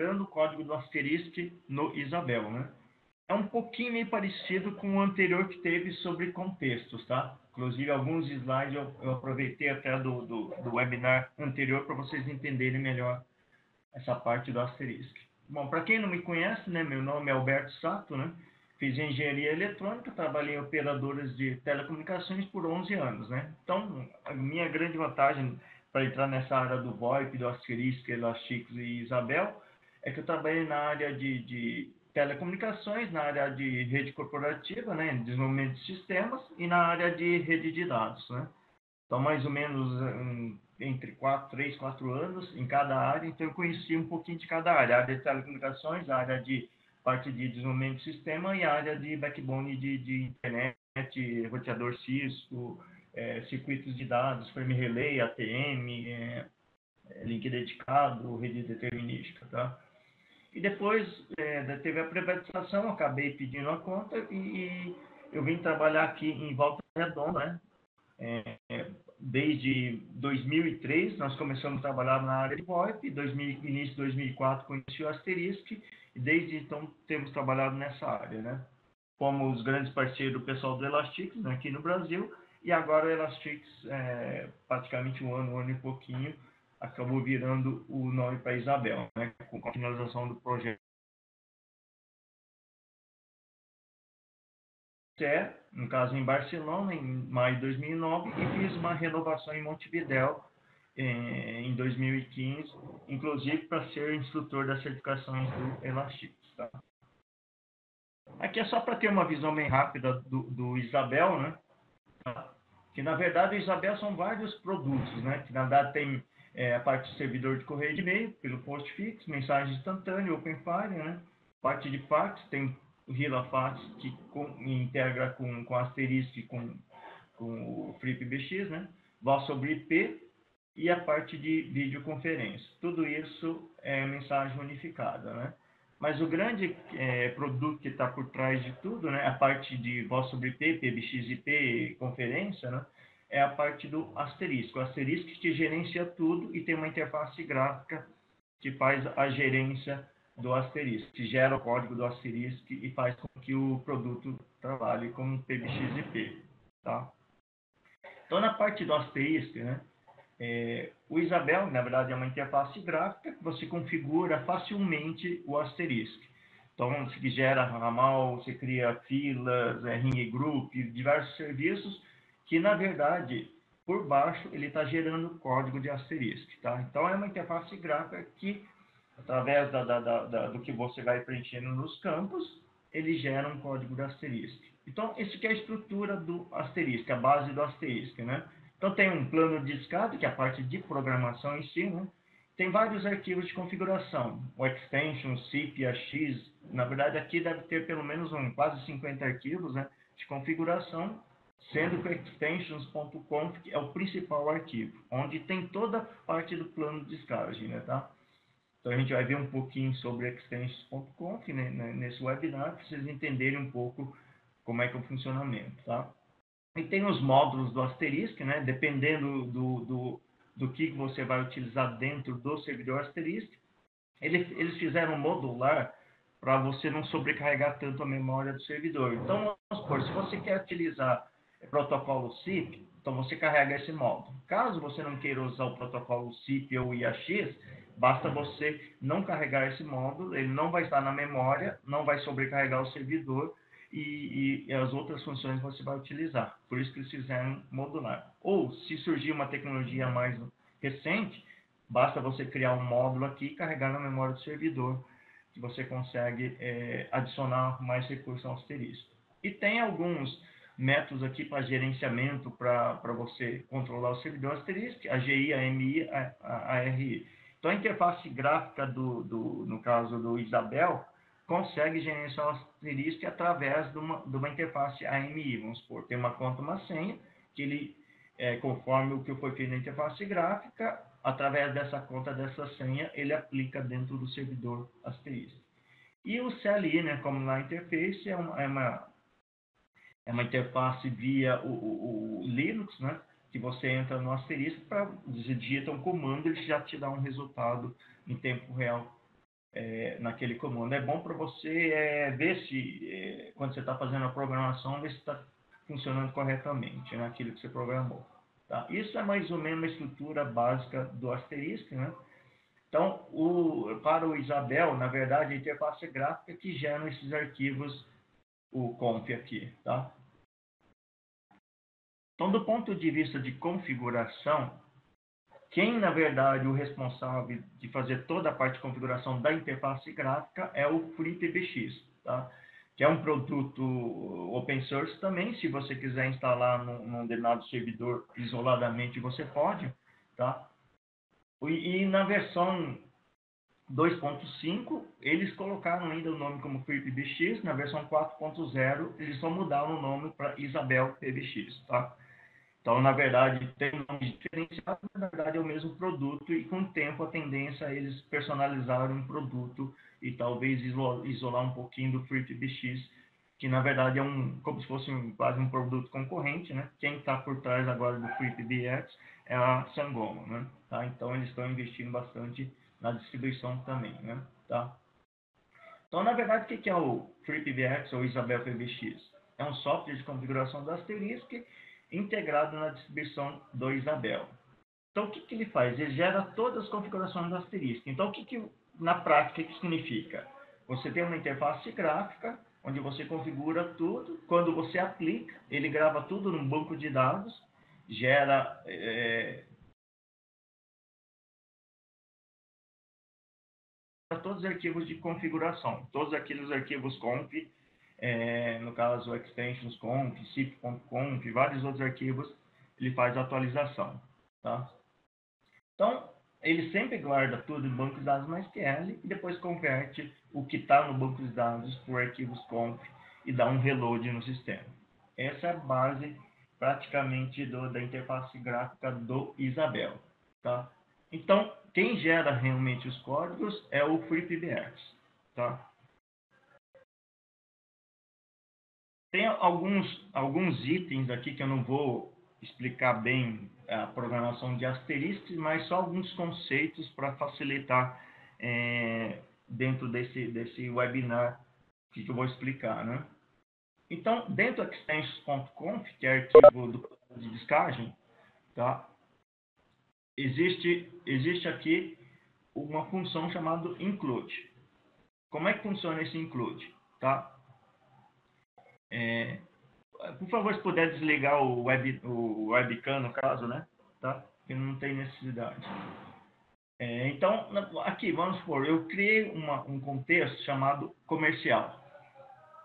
integrando o código do Asterisk no Isabel, né? É um pouquinho meio parecido com o anterior que teve sobre contextos, tá? Inclusive, alguns slides eu aproveitei até do webinar anterior para vocês entenderem melhor essa parte do Asterisk. Bom, para quem não me conhece, né, meu nome é Alberto Sato, né? Fiz engenharia eletrônica, trabalhei em operadoras de telecomunicações por 11 anos, né? Então, a minha grande vantagem para entrar nessa área do VoIP, do Asterisk, Elastic e Isabel, é que eu trabalhei na área de telecomunicações, na área de rede corporativa, né, desenvolvimento de sistemas, e na área de rede de dados, né? Então, mais ou menos entre 3, 4 anos em cada área, então eu conheci um pouquinho de cada área, a área de telecomunicações, a área de parte de desenvolvimento de sistema e a área de backbone de internet, roteador Cisco, circuitos de dados, frame relay, ATM, link dedicado, rede determinística, tá? E depois teve a privatização, acabei pedindo a conta e eu vim trabalhar aqui em Volta Redonda, né? Desde 2003, nós começamos a trabalhar na área de VoIP, início de 2004 conheci o Asterisk, e desde então temos trabalhado nessa área, né? Fomos os grandes parceiros do pessoal do Elastic, né, aqui no Brasil, e agora o Elastic, praticamente um ano e pouquinho, acabou virando o nome para Isabel, né, com a finalização do projeto. No caso em Barcelona, em maio de 2009, e fiz uma renovação em Montevidéu em 2015, inclusive para ser instrutor das certificações do Elastic. Tá? Aqui é só para ter uma visão bem rápida do Isabel, né? Tá? Que na verdade o Isabel são vários produtos, né? Que na verdade tem a parte de servidor de correio de e-mail, pelo postfix, mensagem instantânea, OpenFire, né? Parte de fax, tem o RilaFax que integra com Asterisk, com o FreePBX, né? Voz sobre IP e a parte de videoconferência. Tudo isso é mensagem unificada, né? Mas o grande produto que está por trás de tudo, né, a parte de voz sobre IP, PBX-IP, conferência, né, é a parte do Asterisk. O Asterisk que gerencia tudo e tem uma interface gráfica que faz a gerência do Asterisk, que gera o código do Asterisk e faz com que o produto trabalhe como PBX-IP. Tá? Então, na parte do Asterisk, né, o Isabel, na verdade, é uma interface gráfica que você configura facilmente o Asterisk. Então, você gera ramal, você cria filas, ring group, diversos serviços que, na verdade, por baixo, ele está gerando código de Asterisk. Tá? Então, é uma interface gráfica que, através do que você vai preenchendo nos campos, ele gera um código de Asterisk. Então, isso que é a estrutura do Asterisk, a base do Asterisk, né? Então, tem um plano de discado, que é a parte de programação em si, né? Tem vários arquivos de configuração, o extension, zip, AX, na verdade aqui deve ter pelo menos quase 50 arquivos, né, de configuração, sendo que o extensions.conf é o principal arquivo, onde tem toda a parte do plano de descagem, né, tá? Então a gente vai ver um pouquinho sobre extensions.conf, né, nesse webinar, para vocês entenderem um pouco como é que é o funcionamento, tá? E tem os módulos do Asterisk, né? Dependendo do que você vai utilizar dentro do servidor Asterisk. Eles fizeram modular para você não sobrecarregar tanto a memória do servidor. Então, vamos supor, se você quer utilizar protocolo SIP, então você carrega esse módulo. Caso você não queira usar o protocolo SIP ou IAX, basta você não carregar esse módulo, ele não vai estar na memória, não vai sobrecarregar o servidor, e as outras funções você vai utilizar. Por isso que eles fizeram modular. Ou, se surgir uma tecnologia mais recente, basta você criar um módulo aqui e carregar na memória do servidor, que você consegue adicionar mais recursos ao Asterisk. E tem alguns métodos aqui para gerenciamento, para você controlar o servidor Asterisk, a GI, a MI, a RI. Então, a interface gráfica, no caso do Isabel, consegue gerenciar o Asterisk através de uma interface AMI, vamos supor. Tem uma conta, uma senha, que ele, conforme o que foi feito na interface gráfica, através dessa conta, dessa senha, ele aplica dentro do servidor Asterisk. E o CLI, né, como na interface, é uma interface via o Linux, né, que você entra no Asterisk, digita um comando, ele já te dá um resultado em tempo real naquele comando. É bom para você ver se, quando você está fazendo a programação, ver se está funcionando corretamente naquilo que você programou. Tá? Isso é mais ou menos a estrutura básica do asterisco, né? Então, para o Isabel, na verdade, a interface gráfica que gera esses arquivos, o conf aqui, tá? Então, do ponto de vista de configuração, quem, na verdade, o responsável de fazer toda a parte de configuração da interface gráfica é o FreePBX, tá? Que é um produto open source também. Se você quiser instalar num determinado servidor isoladamente, você pode, tá? E na versão 2.5, eles colocaram ainda o nome como FreePBX. Na versão 4.0, eles só mudaram o nome para Isabel PBX, tá? Então, na verdade, tem nomes diferenciados, na verdade é o mesmo produto, e com o tempo a tendência é eles personalizarem um produto e talvez isolar um pouquinho do FreePBX, que na verdade é como se fosse quase um produto concorrente, né? Quem está por trás agora do FreePBX é a Sangoma, né? Tá? Então, eles estão investindo bastante na distribuição também, né? Tá? Então, na verdade, o que é o FreePBX ou Isabel PBX? É um software de configuração do Asterisk integrado na distribuição do Isabel. Então, o que ele faz? Ele gera todas as configurações do Asterisk. Então, na prática, o que significa? Você tem uma interface gráfica, onde você configura tudo. Quando você aplica, ele grava tudo num banco de dados, gera todos os arquivos de configuração, todos aqueles arquivos conf, no caso extensions conf, zip.conf, vários outros arquivos, ele faz a atualização, tá? Então, ele sempre guarda tudo em banco de dados MySQL e depois converte o que está no banco de dados por arquivos conf e dá um reload no sistema. Essa é a base praticamente da interface gráfica do Isabel, tá? Então, quem gera realmente os códigos é o FreePBX, tá? Tem alguns itens aqui que eu não vou explicar bem a programação de asteriscos, mas só alguns conceitos para facilitar dentro desse webinar que eu vou explicar, né? Então, dentro do extensions.conf, que é arquivo de descagem, tá? Existe aqui uma função chamada include. Como é que funciona esse include? Tá? Por favor, se puder desligar o webcam, no caso, né? Tá? Porque não tem necessidade. Então, aqui, vamos supor, eu criei um contexto chamado comercial.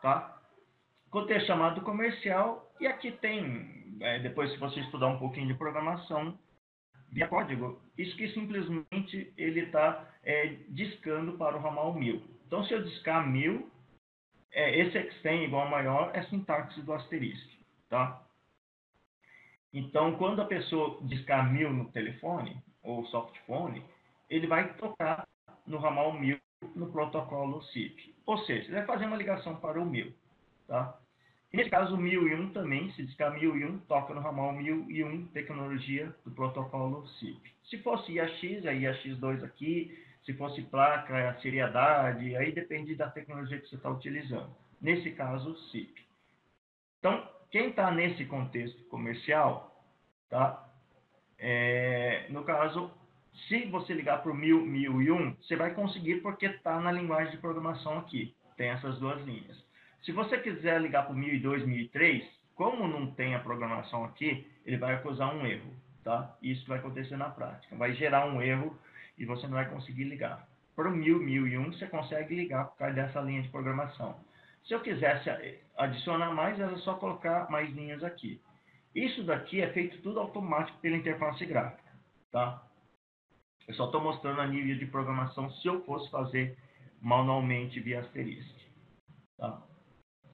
Tá? Contexto chamado comercial, e aqui tem, depois se você estudar um pouquinho de programação, via código, isso que simplesmente ele está discando para o ramal 1000. Então, se eu discar 1000, esse extend igual a maior é a sintaxe do asterisco, tá? Então, quando a pessoa discar 1000 no telefone ou softphone, ele vai tocar no ramal 1000 no protocolo SIP. Ou seja, ele vai fazer uma ligação para o 1000, tá? E nesse caso, o 1001 também, se discar 1001, toca no ramal 1001, tecnologia do protocolo SIP. Se fosse IAX, é IAX2 aqui. Se fosse placa, é a seriedade. Aí depende da tecnologia que você está utilizando. Nesse caso, SIP. Então, quem está nesse contexto comercial, tá? No caso, se você ligar para o 1001, você vai conseguir porque está na linguagem de programação aqui. Tem essas duas linhas. Se você quiser ligar para o 1002, 1003, como não tem a programação aqui, ele vai acusar um erro, tá? Isso vai acontecer na prática. Vai gerar um erro e você não vai conseguir ligar. Para o 1000, 1001, você consegue ligar por causa dessa linha de programação. Se eu quisesse adicionar mais, era só colocar mais linhas aqui. Isso daqui é feito tudo automático pela interface gráfica, tá? Eu só estou mostrando a nível de programação se eu fosse fazer manualmente via asterisco, tá?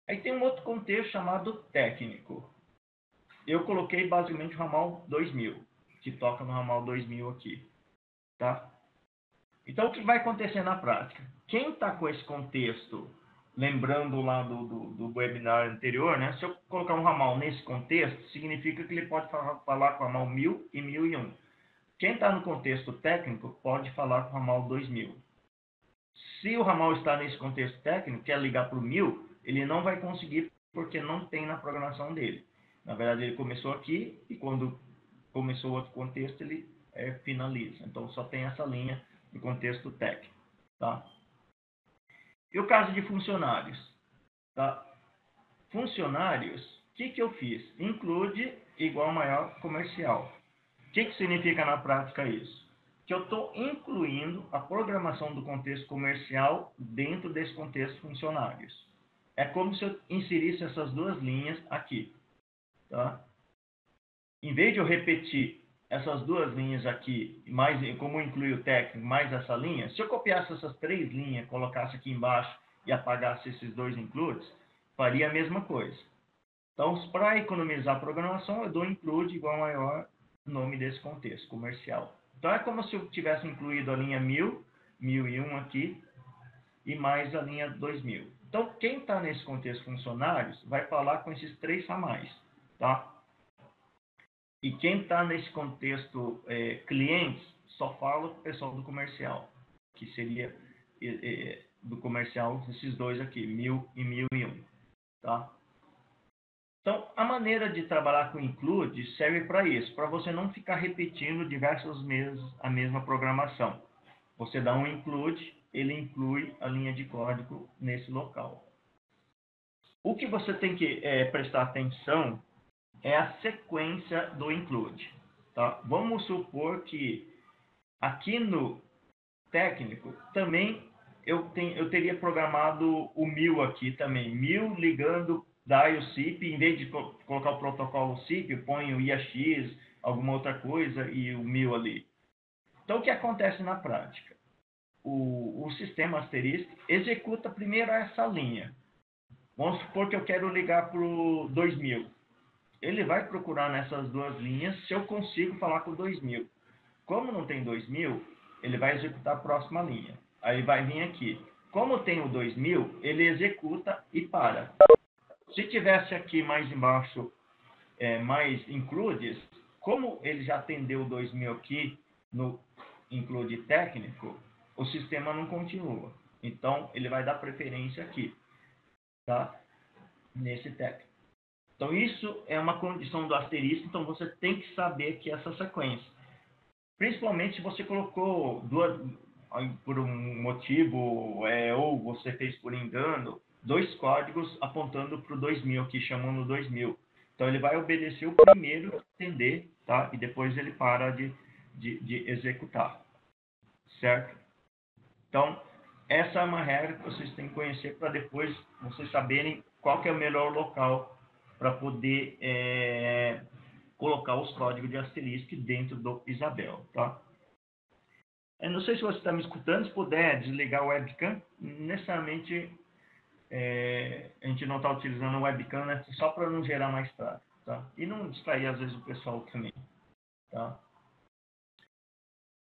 Aí tem um outro contexto chamado técnico. Eu coloquei basicamente o ramal 2000, que toca no ramal 2000 aqui, tá? Então, o que vai acontecer na prática? Quem está com esse contexto, lembrando lá do webinar anterior, né? Se eu colocar um ramal nesse contexto, significa que ele pode falar com o ramal 1000 e 1001. Quem está no contexto técnico pode falar com o ramal 2000. Se o ramal está nesse contexto técnico, quer ligar para o 1000, ele não vai conseguir porque não tem na programação dele. Na verdade, ele começou aqui e quando começou outro contexto, ele finaliza. Então, só tem essa linha de contexto técnico. Tá? E o caso de funcionários? Tá? Funcionários, o que eu fiz? Include igual maior comercial. O que significa na prática isso? Que eu estou incluindo a programação do contexto comercial dentro desse contexto funcionários. É como se eu inserisse essas duas linhas aqui. Tá? Em vez de eu repetir essas duas linhas aqui, mais, como inclui o técnico, mais essa linha, se eu copiasse essas três linhas, colocasse aqui embaixo e apagasse esses dois includes, faria a mesma coisa. Então, para economizar a programação, eu dou include igual maior nome desse contexto, comercial. Então, é como se eu tivesse incluído a linha 1000, 1001 aqui, e mais a linha 2000. Então, quem está nesse contexto funcionários, vai falar com esses três ramais, tá? E quem está nesse contexto clientes, só fala com o pessoal do comercial, que seria do comercial, esses dois aqui, 1000 e 1001, tá? Então, a maneira de trabalhar com include serve para isso, para você não ficar repetindo diversas vezes a mesma programação. Você dá um include, ele inclui a linha de código nesse local. O que você tem que prestar atenção é a sequência do include. Tá? Vamos supor que aqui no técnico também eu teria programado o 1000 aqui também. 1000 ligando dial SIP, em vez de colocar o protocolo SIP, eu ponho o IAX, alguma outra coisa e o 1000 ali. Então, o que acontece na prática? O sistema asterisco executa primeiro essa linha. Vamos supor que eu quero ligar para o 2000. Ele vai procurar nessas duas linhas se eu consigo falar com o 2000. Como não tem 2000, ele vai executar a próxima linha. Aí vai vir aqui. Como tem o 2000, ele executa e para. Se tivesse aqui mais embaixo, mais includes, como ele já atendeu o 2000 aqui no include técnico, o sistema não continua. Então, ele vai dar preferência aqui, tá? Nesse técnico. Então, isso é uma condição do asterisco, então você tem que saber que essa sequência. Principalmente se você colocou por um motivo, ou você fez por engano, dois códigos apontando para o 2000, aqui chamando 2000. Então, ele vai obedecer o primeiro atender, tá? E depois ele para de executar. Certo? Então, essa é uma regra que vocês têm que conhecer para depois vocês saberem qual que é o melhor local para poder colocar os códigos de asterisco dentro do Isabel, tá? Eu não sei se você está me escutando, se puder desligar o webcam, necessariamente a gente não está utilizando o webcam, né? Só para não gerar mais tráfego, tá? E não distrair às vezes o pessoal também, tá?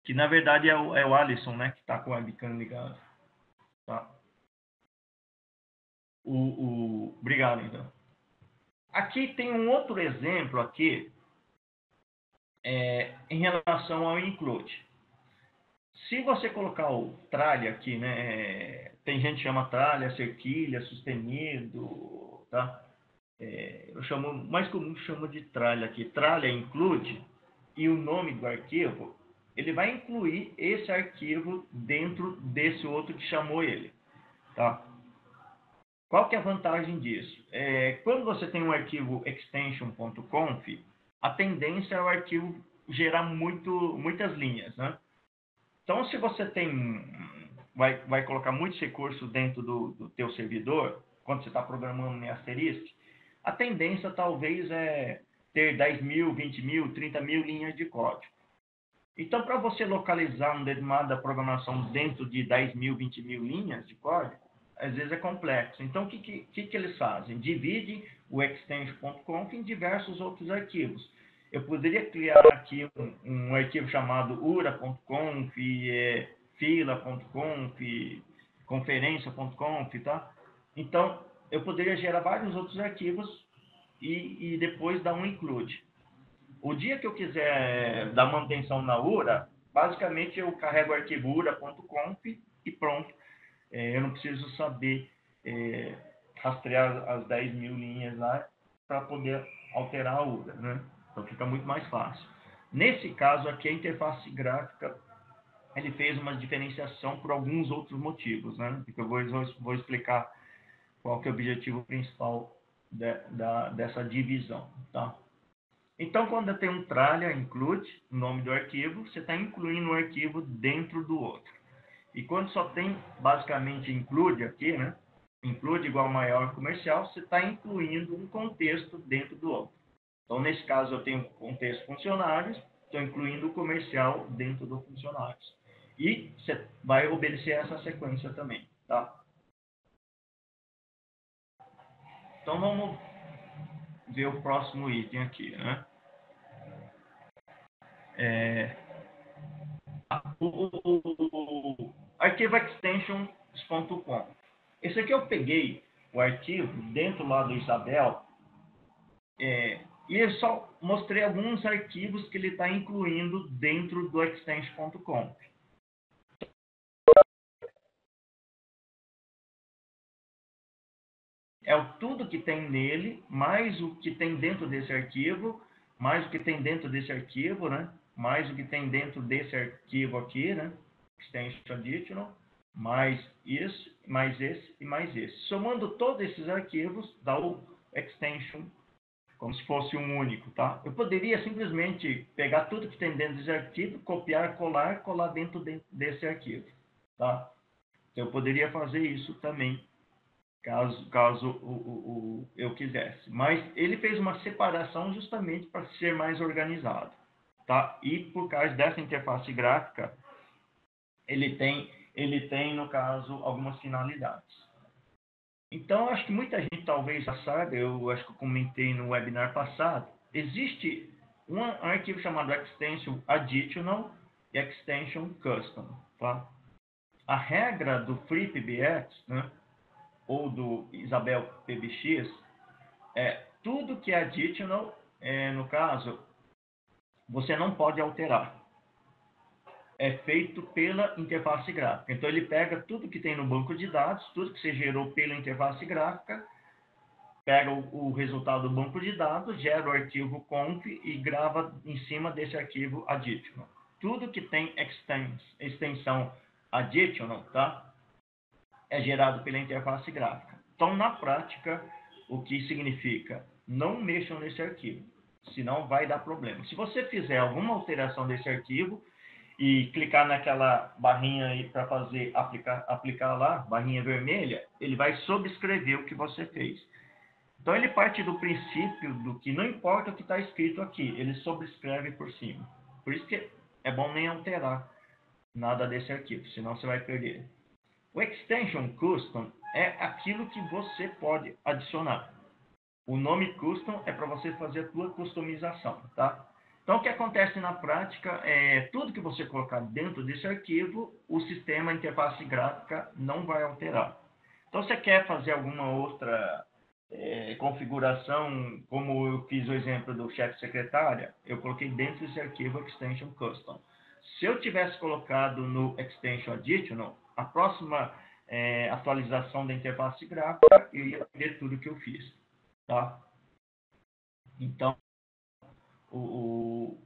Que na verdade é o Alisson, né, que está com o webcam ligado, tá? Obrigado, então. Aqui tem um outro exemplo aqui em relação ao include. Se você colocar o tralha aqui, né, tem gente que chama tralha, cerquilha, sustenido, tá? Eu chamo, mais comum chamo de tralha aqui. Tralha include e o nome do arquivo, ele vai incluir esse arquivo dentro desse outro que chamou ele, tá? Qual que é a vantagem disso? Quando você tem um arquivo extension.conf, a tendência é o arquivo gerar muitas linhas, né? Então, se você vai colocar muitos recursos dentro do teu servidor, quando você está programando em Asterisk, a tendência talvez é ter 10.000, 20.000, 30.000 linhas de código. Então, para você localizar uma determinada programação dentro de 10.000, 20.000 linhas de código, às vezes é complexo. Então, o que eles fazem? Divide o extension.conf em diversos outros arquivos. Eu poderia criar aqui um arquivo chamado ura.conf, fila.conf, conferência.conf, tá? Então, eu poderia gerar vários outros arquivos e depois dar um include. O dia que eu quiser dar manutenção na URA, basicamente eu carrego o arquivo ura.conf e pronto. eu não preciso saber rastrear as 10 mil linhas lá para poder alterar a URA, né? Então fica muito mais fácil. Nesse caso aqui, a interface gráfica, ele fez uma diferenciação por alguns outros motivos, né? Eu vou explicar qual que é o objetivo principal dessa divisão, tá? Então, quando tem um tralha, include o nome do arquivo, você está incluindo um arquivo dentro do outro. E quando só tem, basicamente, include aqui, né? Include igual maior comercial, você está incluindo um contexto dentro do outro. Então, nesse caso, eu tenho contexto funcionários, estou incluindo o comercial dentro do funcionários. E você vai obedecer essa sequência também, tá? Então, vamos ver o próximo item aqui, né? O arquivo extensions.com. Esse aqui eu peguei o arquivo dentro lá do Isabel e eu só mostrei alguns arquivos que ele está incluindo dentro do extension.com. Tudo que tem nele, mais o que tem dentro desse arquivo, mais o que tem dentro desse arquivo, né? Mais o que tem dentro desse arquivo aqui, né? Extension additional, mais isso, mais esse e mais esse. Somando todos esses arquivos, dá o extension como se fosse um único, tá? Eu poderia simplesmente pegar tudo que tem dentro desse arquivo, copiar, colar dentro desse arquivo, tá? Eu poderia fazer isso também, caso eu quisesse. Mas ele fez uma separação justamente para ser mais organizado, tá? E por causa dessa interface gráfica, ele tem no caso, algumas finalidades. Então, acho que muita gente talvez já sabe, eu acho que eu comentei no webinar passado, existe um arquivo chamado Extension Additional e Extension Custom, tá? A regra do FreePBX, né, ou do Isabel PBX, tudo que é additional, no caso, você não pode alterar. É feito pela interface gráfica. Então, ele pega tudo que tem no banco de dados, tudo que você gerou pela interface gráfica, pega o resultado do banco de dados, gera o arquivo conf e grava em cima desse arquivo additional. Tudo que tem extensão additional, tá? É gerado pela interface gráfica. Então, na prática, o que significa? Não mexam nesse arquivo, senão vai dar problema. Se você fizer alguma alteração desse arquivo e clicar naquela barrinha aí para fazer aplicar lá, barrinha vermelha, ele vai subscrever o que você fez. Então, ele parte do princípio do que não importa o que está escrito aqui, ele subscreve por cima. Por isso que é bom nem alterar nada desse arquivo, senão você vai perder. O Extension Custom é aquilo que você pode adicionar. O nome Custom é para você fazer a sua customização, tá? Então, o que acontece na prática é tudo que você colocar dentro desse arquivo, o sistema, a interface gráfica, não vai alterar. Então, você quer fazer alguma outra configuração, como eu fiz o exemplo do chefe secretária, eu coloquei dentro desse arquivo Extension Custom. Se eu tivesse colocado no Extension Additional, a próxima atualização da interface gráfica, eu ia ver tudo que eu fiz, tá? Então, o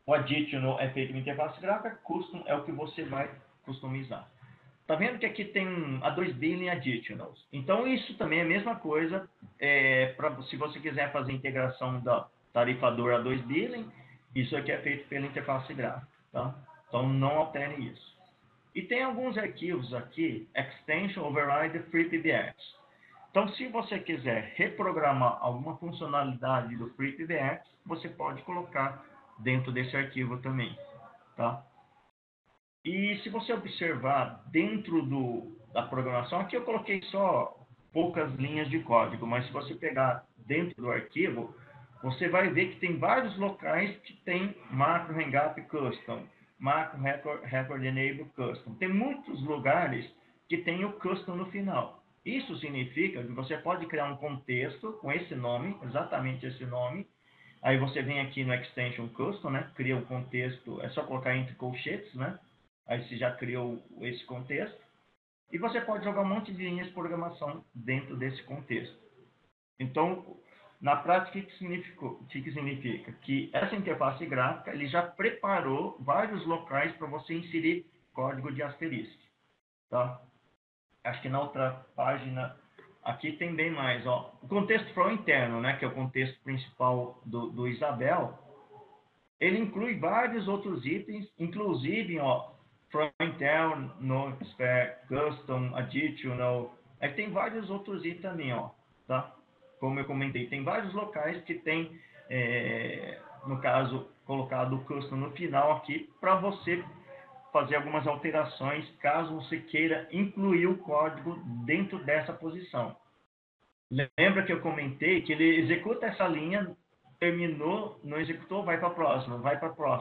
Additional é feito em interface gráfica, Custom é o que você vai customizar. Tá vendo que aqui tem a 2 billing additionals. Então, isso também é a mesma coisa, se você quiser fazer integração da tarifadora a 2 billing, isso aqui é feito pela interface gráfica, tá? Então, não altere isso. E tem alguns arquivos aqui, Extension Override FreePBX. Então, se você quiser reprogramar alguma funcionalidade do FreePBX, você pode colocar dentro desse arquivo também, tá? E se você observar dentro da programação, aqui eu coloquei só poucas linhas de código, mas se você pegar dentro do arquivo, você vai ver que tem vários locais que tem macro hang-up custom, macro record enable custom. Tem muitos lugares que tem o custom no final. Isso significa que você pode criar um contexto com esse nome, exatamente esse nome. Aí você vem aqui no extension custom, né? Cria um contexto, é só colocar entre colchetes, né? Aí você já criou esse contexto. E você pode jogar um monte de linhas de programação dentro desse contexto. Então, na prática, o que significa? Que essa interface gráfica ele já preparou vários locais para você inserir código de asterisco. Tá? Acho que na outra página, aqui tem bem mais. Ó. O contexto flow interno, né, que é o contexto principal do Isabel, ele inclui vários outros itens, inclusive, ó, flow interno, no spare, custom, additional. Aí tem vários outros itens também, ó, tá? Como eu comentei, tem vários locais que tem, no caso, colocado o custom no final aqui, para você fazer algumas alterações, caso você queira incluir o código dentro dessa posição. Lembra que eu comentei que ele executa essa linha, terminou, não executou, vai para a próxima,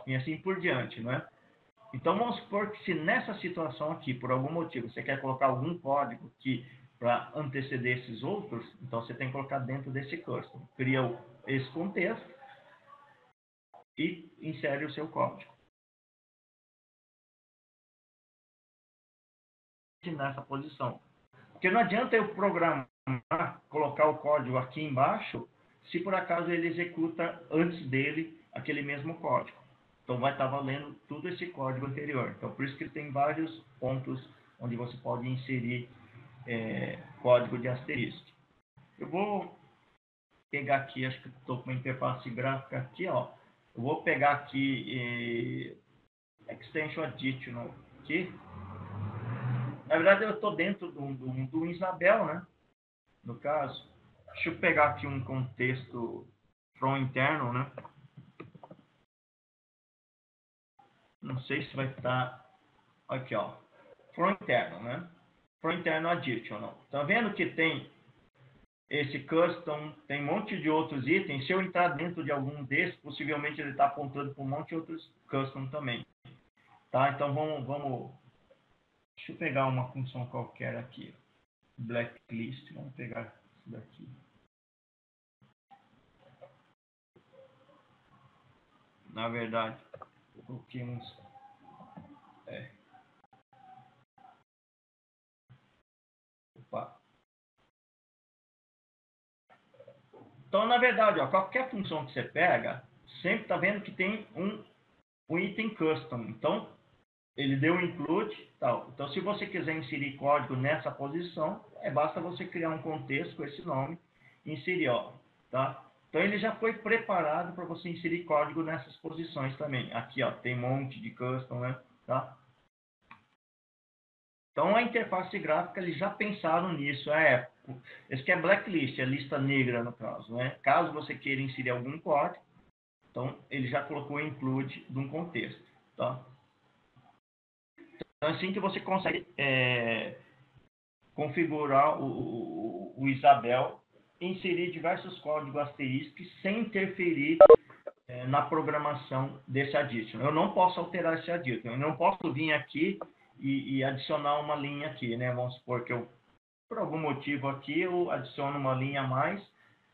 e assim por diante, não é? Então, vamos supor que se nessa situação aqui, por algum motivo, você quer colocar algum código que para anteceder esses outros, então você tem que colocar dentro desse custom. Cria esse contexto e insere o seu código. Nessa posição. Porque não adianta eu programar, colocar o código aqui embaixo, se por acaso ele executa antes dele aquele mesmo código. Então vai estar valendo tudo esse código anterior. Então por isso que tem vários pontos onde você pode inserir código de asterisco. Eu vou pegar aqui, acho que estou com uma interface gráfica aqui, ó. Eu vou pegar aqui Extension Additional aqui. Na verdade, eu estou dentro do Isabel, né? No caso. Deixa eu pegar aqui um contexto from interno, né? Não sei se vai estar... Aqui, ó. From interno, né? From interno additional. Tá vendo que tem esse custom, tem um monte de outros itens. Se eu entrar dentro de algum desses, possivelmente ele está apontando para um monte de outros custom também. Tá? Então, vamos... Deixa eu pegar uma função qualquer aqui. Blacklist. Vamos pegar isso daqui. Na verdade, eu coloquei uns... Opa. Então, na verdade, ó, qualquer função que você pega, sempre está vendo que tem um item custom. Então, ele deu um include, tal. Então, se você quiser inserir código nessa posição, basta você criar um contexto com esse nome e inserir, ó, tá? Então, ele já foi preparado para você inserir código nessas posições também. Aqui, ó, tem um monte de custom, né? Tá? Então, a interface gráfica, eles já pensaram nisso. Esse aqui é blacklist, é lista negra, no caso, né? Caso você queira inserir algum código, então, ele já colocou include de um contexto, tá? Então, assim que você consegue configurar o Isabel, inserir diversos códigos asteriscos sem interferir na programação desse additional. Eu não posso alterar esse additional. Eu não posso vir aqui e adicionar uma linha aqui, né? Vamos supor que eu, por algum motivo aqui, eu adiciono uma linha a mais,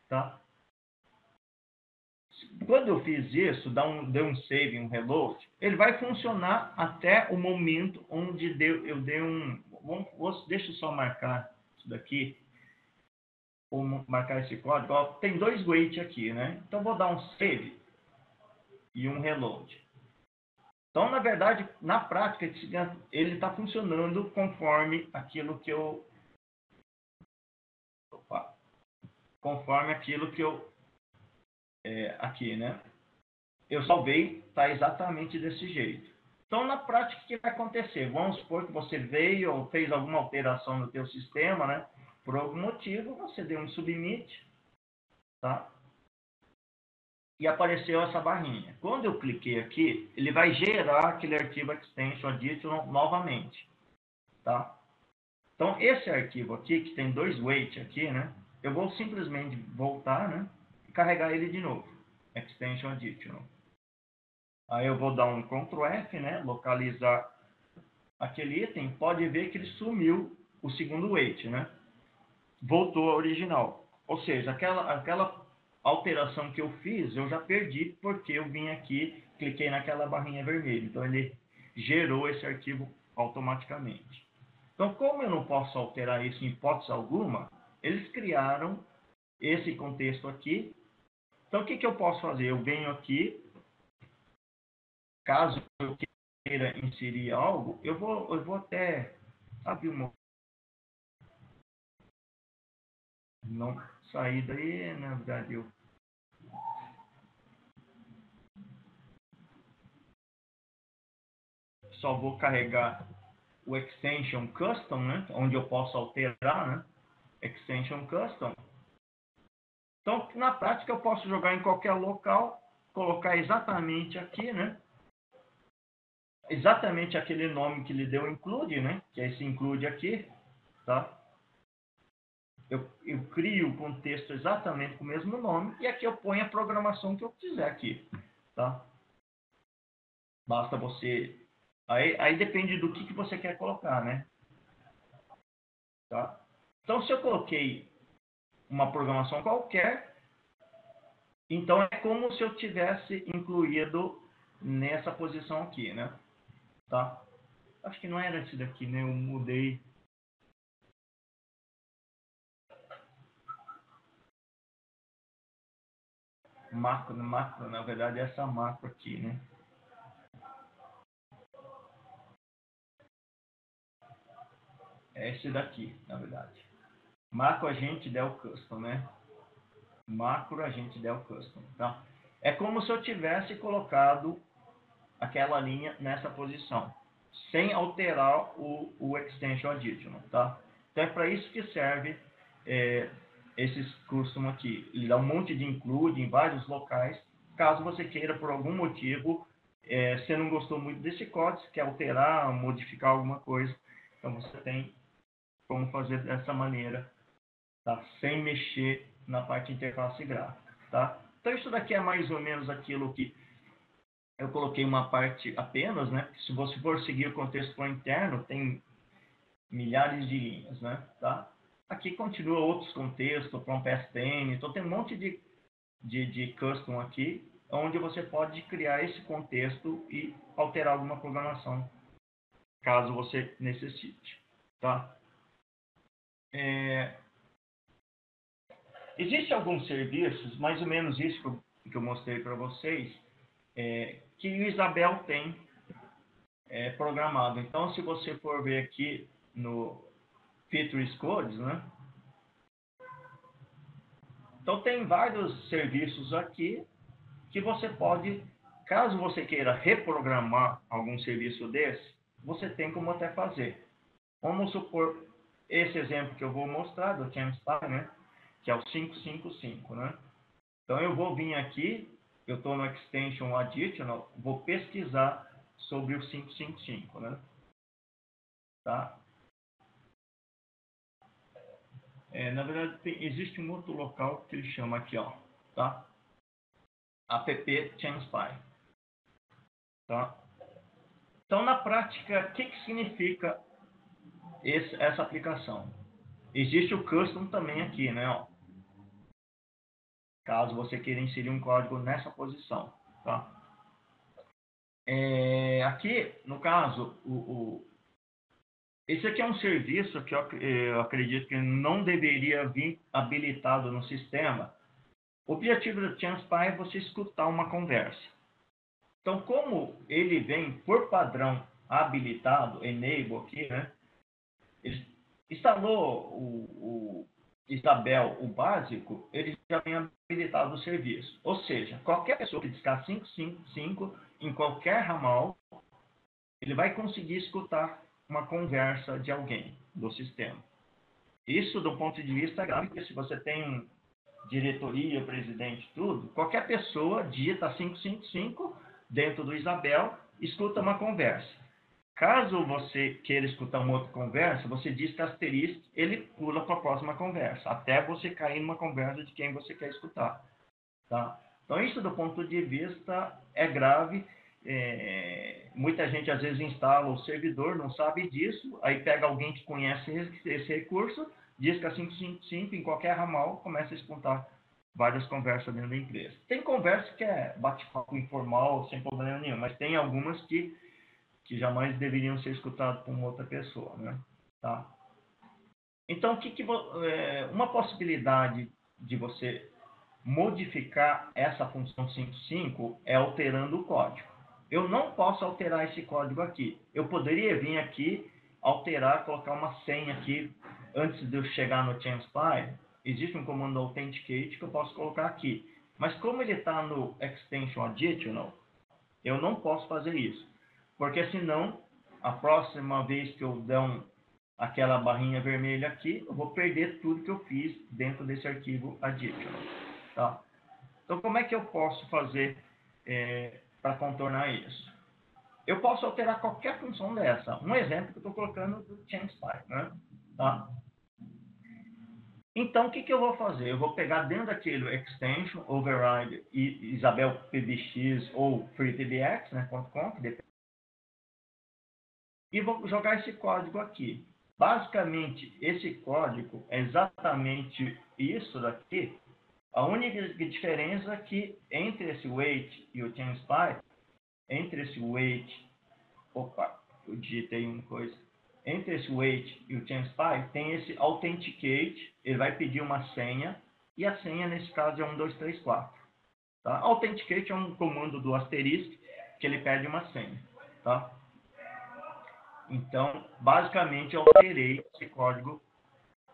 tá? Quando eu fiz isso, deu um save, um reload, ele vai funcionar até o momento onde eu dei um... Deixa eu só marcar isso daqui, ou marcar esse código. Ó, tem dois wait aqui, né? Então, vou dar um save e um reload. Então, na verdade, na prática, ele está funcionando conforme aquilo que eu... Opa, conforme aquilo que eu... aqui, né? Eu salvei, está exatamente desse jeito. Então, na prática, o que vai acontecer? Vamos supor que você veio ou fez alguma alteração no teu sistema, né? Por algum motivo, você deu um submit, tá? E apareceu essa barrinha. Quando eu cliquei aqui, ele vai gerar aquele arquivo extension additional novamente, tá? Então, esse arquivo aqui, que tem dois wait aqui, né? Eu vou simplesmente voltar, né? E carregar ele de novo. Extension additional. Aí eu vou dar um Ctrl F, né? Localizar aquele item. Pode ver que ele sumiu o segundo wait, né? Voltou ao original. Ou seja, aquela alteração que eu fiz, eu já perdi porque eu vim aqui, cliquei naquela barrinha vermelha. Então ele gerou esse arquivo automaticamente. Então, como eu não posso alterar isso em hipótese alguma, eles criaram esse contexto aqui. Então, o que eu posso fazer? Eu venho aqui, caso eu queira inserir algo, eu vou até abrir uma... Não sair daí, na verdade, eu só vou carregar o extension custom, né? Onde eu posso alterar, né? Extension custom. Então, na prática, eu posso jogar em qualquer local, colocar exatamente aqui, né? Exatamente aquele nome que lhe deu include, né? Que é esse include aqui, tá? Eu crio o contexto exatamente com o mesmo nome e aqui eu ponho a programação que eu quiser aqui, tá? Basta você... Aí depende do que você quer colocar, né? Tá? Então, se eu coloquei uma programação qualquer, então é como se eu tivesse incluído nessa posição aqui, né? Tá? Acho que não era esse daqui, né? Eu mudei. Macro, na verdade, é essa macro aqui, né? É esse daqui, na verdade. Macro agente del custom, né? Macro agente del custom, tá? É como se eu tivesse colocado aquela linha nessa posição, sem alterar o extension additional, tá? Então é para isso que serve esses custom aqui. Ele dá um monte de include em vários locais, caso você queira, por algum motivo, você não gostou muito desse código, quer alterar, modificar alguma coisa, então você tem como fazer dessa maneira, tá? Sem mexer na parte de interface gráfica, tá? Então isso daqui é mais ou menos aquilo que eu coloquei uma parte apenas, né? Se você for seguir o contexto for interno, tem milhares de linhas, né? Tá? Aqui continua outros contextos, from PSTN, então tem um monte de custom aqui, onde você pode criar esse contexto e alterar alguma programação, caso você necessite, tá? Existem alguns serviços, mais ou menos isso que eu mostrei para vocês, que o Isabel tem programado. Então, se você for ver aqui no Features Codes, né? Então, tem vários serviços aqui que você pode, caso você queira reprogramar algum serviço desse, você tem como até fazer. Vamos supor esse exemplo que eu vou mostrar do ChainSpy, né? Que é o 555, né? Então, eu vou vir aqui, eu estou no Extension Additional, vou pesquisar sobre o 555, né? Tá? Na verdade, existe um outro local que ele chama aqui, ó, tá? App ChainSpy, tá? Então, na prática, o que significa essa aplicação? Existe o custom também aqui, né? Ó, caso você queira inserir um código nessa posição, tá? Aqui, no caso, esse aqui é um serviço que eu acredito que não deveria vir habilitado no sistema. O objetivo do ChainSpy é você escutar uma conversa. Então, como ele vem por padrão habilitado, enable aqui, né? Ele instalou o Isabel, o básico, ele já vem habilitado o serviço. Ou seja, qualquer pessoa que discar 555 em qualquer ramal, ele vai conseguir escutar uma conversa de alguém do sistema. Isso, do ponto de vista grave, porque se você tem diretoria, presidente, tudo, qualquer pessoa digita 555 dentro do Isabel, escuta uma conversa. Caso você queira escutar uma outra conversa, você diz que asterisco, ele pula para a próxima conversa, até você cair numa conversa de quem você quer escutar. Tá? Então, isso do ponto de vista é grave. Muita gente às vezes instala o servidor, não sabe disso, aí pega alguém que conhece esse recurso, diz que a 555 em qualquer ramal começa a escutar várias conversas dentro da empresa. Tem conversa que é bate-papo informal, sem problema nenhum, mas tem algumas que jamais deveriam ser escutadas por uma outra pessoa, né? tá? Então, uma possibilidade de você modificar essa função 5.5 é alterando o código. Eu não posso alterar esse código aqui. Eu poderia vir aqui, alterar, colocar uma senha aqui, antes de eu chegar no ChainSpy, existe um comando Authenticate que eu posso colocar aqui. Mas como ele está no Extension Additional, eu não posso fazer isso. Porque senão, a próxima vez que eu der aquela barrinha vermelha aqui, eu vou perder tudo que eu fiz dentro desse arquivo Additional. Tá? Então, como é que eu posso fazer para contornar isso? Eu posso alterar qualquer função dessa. Um exemplo que eu estou colocando do ChainSpy, né? Tá? Então, o que eu vou fazer? Eu vou pegar dentro daquele extension, override, Isabel PBX ou FreePBX, né, .com, e vou jogar esse código aqui. Basicamente, esse código é exatamente isso daqui. A única diferença é que entre esse wait e o ChainSpy, entre esse wait, opa, eu digitei uma coisa, entre esse wait e o ChainSpy tem esse authenticate, ele vai pedir uma senha, e a senha nesse caso é 1, 2, 3, 4. Tá? Authenticate é um comando do asterisco que ele pede uma senha. Tá? Então, basicamente, eu alterei esse código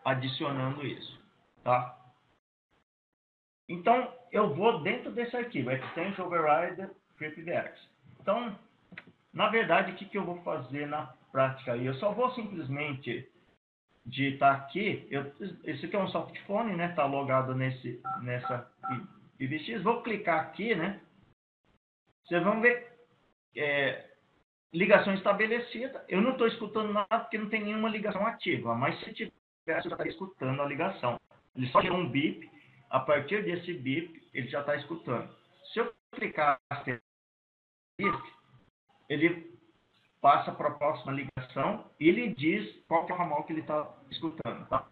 adicionando isso. Tá? Então, eu vou dentro desse arquivo, Extension Override FreePBX. Então, na verdade, o que eu vou fazer na prática aí? Eu só vou simplesmente digitar aqui, esse aqui é um softphone, né? Está logado nessa PBX. Vou clicar aqui, né? Vocês vão ver ligação estabelecida. Eu não estou escutando nada porque não tem nenhuma ligação ativa, mas se tivesse, eu já estaria escutando a ligação. Ele só gerou um bip. A partir desse bip, ele já está escutando. Se eu clicar ele passa para a próxima ligação e ele diz qual que é o ramal que ele está escutando. Tá?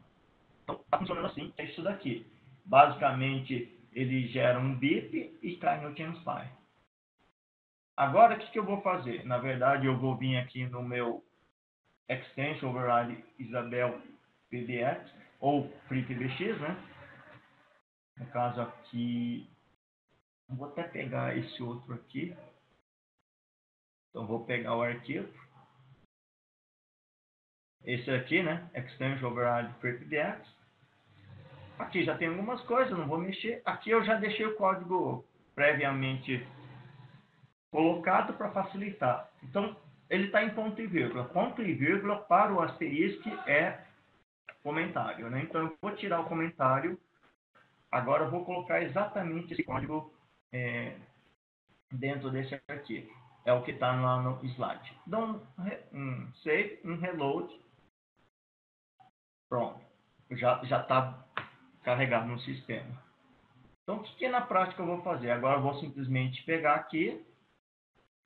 Então, está funcionando assim, é isso daqui. Basicamente, ele gera um bip e cai no ChainSpy. Agora, o que eu vou fazer? Na verdade, eu vou vir aqui no meu Extension Override Isabel PBX, ou FreePBX, né? No caso aqui, vou até pegar esse outro aqui. Então, vou pegar o arquivo. Esse aqui, né? Extension Override FreePBX. Aqui já tem algumas coisas, não vou mexer. Aqui eu já deixei o código previamente colocado para facilitar. Então, ele está em ponto e vírgula. Ponto e vírgula para o asterisco é comentário, né? Então, eu vou tirar o comentário. Agora, eu vou colocar exatamente esse código dentro desse arquivo. É o que está lá no slide. Então, save, reload. Pronto. Já está carregado no sistema. Então, o que na prática eu vou fazer? Agora, eu vou simplesmente pegar aqui.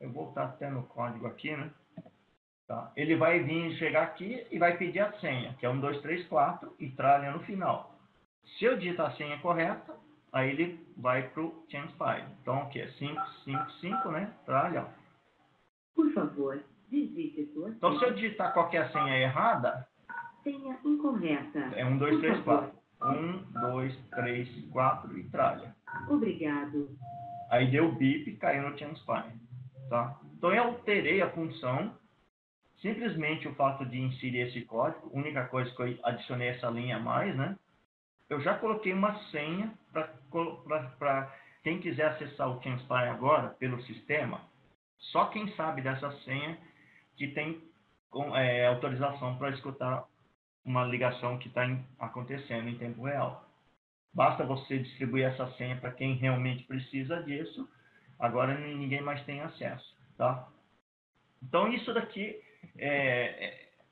Eu vou voltar até no código aqui, né? Tá? Ele vai vir, chegar aqui e vai pedir a senha, que é 1, 2, 3, 4, e tralha no final. Se eu digitar a senha correta, aí ele vai para o ChainSpy. Então, aqui é 5, 5, 5, né? Tralha. Por favor, digite sua senha. Então, se eu digitar qualquer senha errada, senha incorreta. É 1, 2, 3, 4. 1, 2, 3, 4 e tralha. Obrigado. Aí deu bip e caiu no ChainSpy. Tá? Então, eu alterei a função. Simplesmente o fato de inserir esse código, a única coisa que eu adicionei essa linha a mais, né? Eu já coloquei uma senha para quem quiser acessar o ChainSpy agora pelo sistema, só quem sabe dessa senha que tem autorização para escutar uma ligação que está acontecendo em tempo real. Basta você distribuir essa senha para quem realmente precisa disso. Agora ninguém mais tem acesso, tá? Então isso daqui,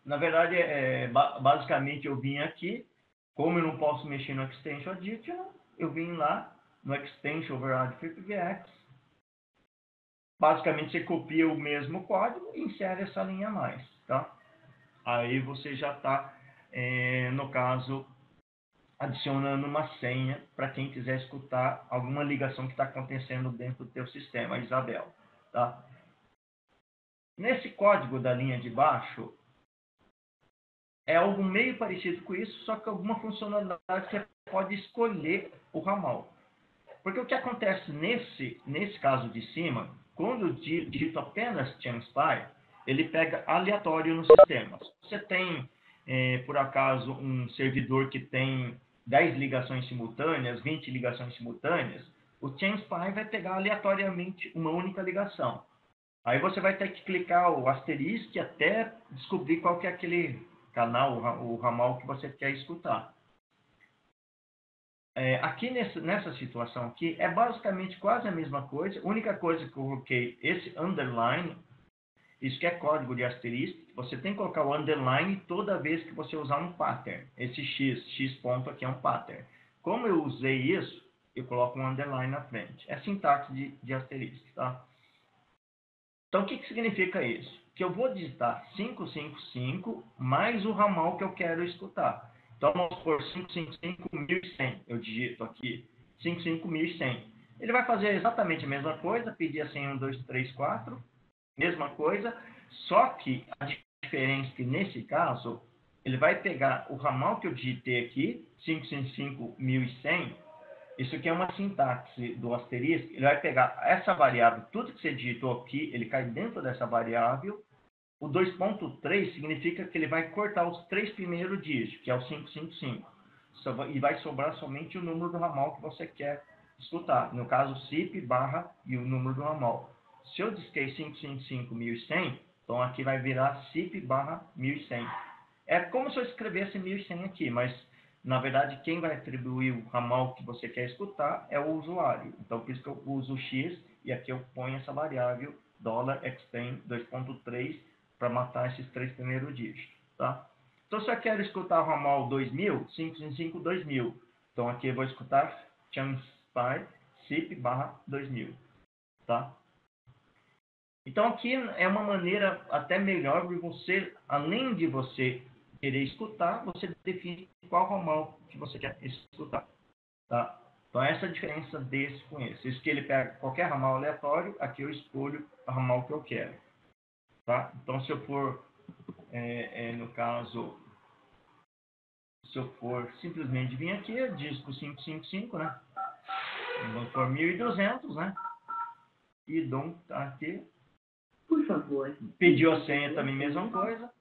na verdade, basicamente eu vim aqui, como eu não posso mexer no Extension Additional, eu vim lá no Extension Override FreePBX. Basicamente você copia o mesmo código e insere essa linha a mais, tá? Aí você já está, no caso, adicionando uma senha para quem quiser escutar alguma ligação que está acontecendo dentro do teu sistema, Isabel, tá? Nesse código da linha de baixo, é algo meio parecido com isso, só que alguma funcionalidade você pode escolher o ramal. Porque o que acontece nesse caso de cima, quando eu digito apenas ChainSpy, ele pega aleatório no sistema. Se você tem, por acaso, um servidor que tem 10 ligações simultâneas, 20 ligações simultâneas, o ChainSpy vai pegar aleatoriamente uma única ligação. Aí você vai ter que clicar o asterisco até descobrir qual que é aquele canal, o ramal que você quer escutar. Aqui nessa situação aqui, é basicamente quase a mesma coisa. A única coisa que eu coloquei, esse underline, isso que é código de asterisco, você tem que colocar o underline toda vez que você usar um pattern. Esse x ponto aqui é um pattern. Como eu usei isso, eu coloco um underline na frente. É sintaxe de asterisco, tá? Então, o que significa isso? Que eu vou digitar 555 mais o ramal que eu quero escutar. Então, vamos por 555.100. Eu digito aqui 555.100. Ele vai fazer exatamente a mesma coisa, pedir a senha 1, 2, 3, 4, mesma coisa, só que a diferença é que nesse caso, ele vai pegar o ramal que eu digitei aqui, 555.100, isso aqui é uma sintaxe do asterisco, ele vai pegar essa variável, tudo que você digitou aqui, ele cai dentro dessa variável. O 2.3 significa que ele vai cortar os 3 primeiros dígitos, que é o 555. E vai sobrar somente o número do ramal que você quer escutar. No caso, CIP barra e o número do ramal. Se eu disquei 555.100, então aqui vai virar CIP barra 1100. É como se eu escrevesse 1100 aqui, mas na verdade quem vai atribuir o ramal que você quer escutar é o usuário. Então por isso que eu uso o X e aqui eu ponho essa variável $extend 2.3 para matar esses 3 primeiros dígitos, tá? Então se eu quero escutar o ramal 2000, 555 2000, então aqui eu vou escutar ChainSpy CIP barra 2000, tá? Então aqui é uma maneira até melhor de você, além de você querer escutar, você define qual ramal que você quer escutar, tá? Então essa é a diferença desse com esse. Isso que ele pega qualquer ramal aleatório, aqui eu escolho o ramal que eu quero, tá? Então se eu for, no caso, se eu for simplesmente vir aqui, eu disco 555, né? Vamos por 1200, né? E dou tá aqui. Por favor. Pediu a senha também, mesma coisa.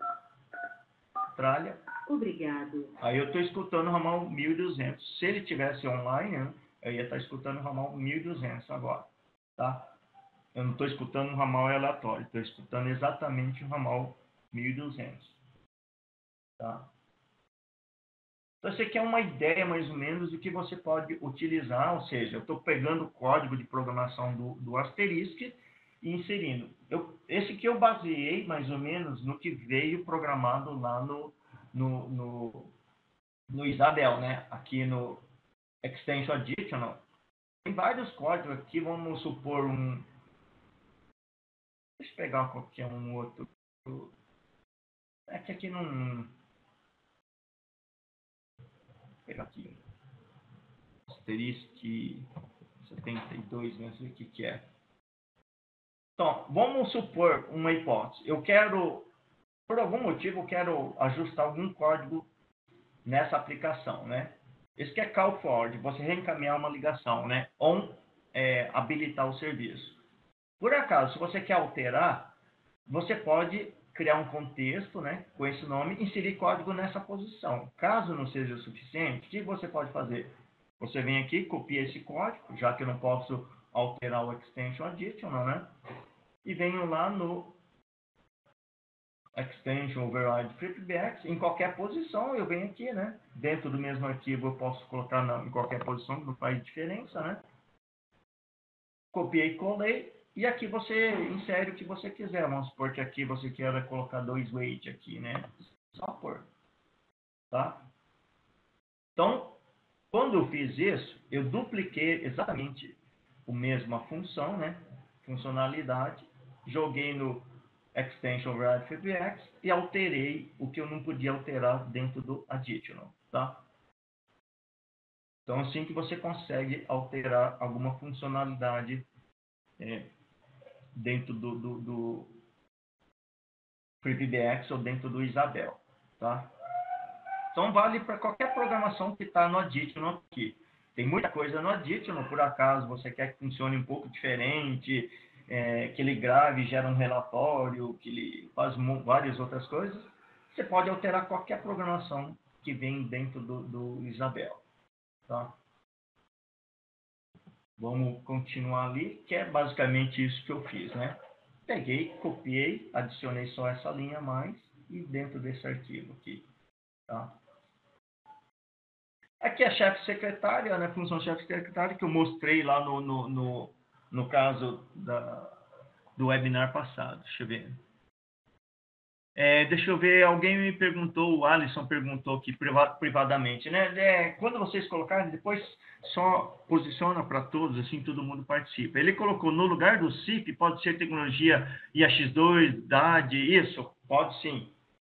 Tralha. Obrigado. Aí eu estou escutando o ramal 1200. Se ele tivesse online, né, eu ia estar escutando o ramal 1200 agora, tá? Eu não estou escutando um ramal aleatório, estou escutando exatamente o ramal 1200, tá? Então, isso aqui é uma ideia, mais ou menos, do que você pode utilizar, ou seja, eu estou pegando o código de programação do Asterisk e inserindo. Esse aqui eu baseei, mais ou menos, no que veio programado lá no Isabel, né? Aqui no Extension Additional. Tem vários códigos aqui, vamos supor um... Deixa eu pegar qualquer um outro. É que aqui não... Vou pegar aqui. Asterisk 72, não sei o que é. Então, vamos supor uma hipótese. Eu quero, por algum motivo, eu quero ajustar algum código nessa aplicação, né? Esse que é call forward, você reencaminhar uma ligação, né? Ou habilitar o serviço. Por acaso, se você quer alterar, você pode criar um contexto, né, com esse nome, e inserir código nessa posição. Caso não seja o suficiente, o que você pode fazer? Você vem aqui, copia esse código, já que eu não posso alterar o extension additional, né? E venho lá no extension override flipbacks, em qualquer posição eu venho aqui, né? Dentro do mesmo arquivo eu posso colocar em qualquer posição, não faz diferença, né? Copiei e colei, e aqui você insere o que você quiser. Vamos supor que aqui você quer colocar 2 weight aqui, né? Só por, tá? Então, quando eu fiz isso, eu dupliquei exatamente a mesma função, né? Funcionalidade, joguei no extension override flipbacks e alterei o que eu não podia alterar dentro do additional, tá? Então, assim que você consegue alterar alguma funcionalidade dentro do FreePBX ou dentro do Isabel, tá? Então, vale para qualquer programação que está no Additional aqui. Tem muita coisa no Additional, por acaso você quer que funcione um pouco diferente, que ele grave, gera um relatório, que ele faz várias outras coisas, você pode alterar qualquer programação que vem dentro do Isabel. Tá? Vamos continuar ali, que é basicamente isso que eu fiz, né? Peguei, copiei, adicionei só essa linha a mais e dentro desse arquivo aqui, tá? Aqui é a chefe secretária, né? Função chefe secretária que eu mostrei lá no caso do webinar passado. Deixa eu ver. Deixa eu ver, alguém me perguntou, o Alisson perguntou aqui privadamente, né? Quando vocês colocarem, depois só posiciona para todos, assim todo mundo participa. Ele colocou no lugar do CIP, pode ser tecnologia IAX2, DAD, isso? Pode sim.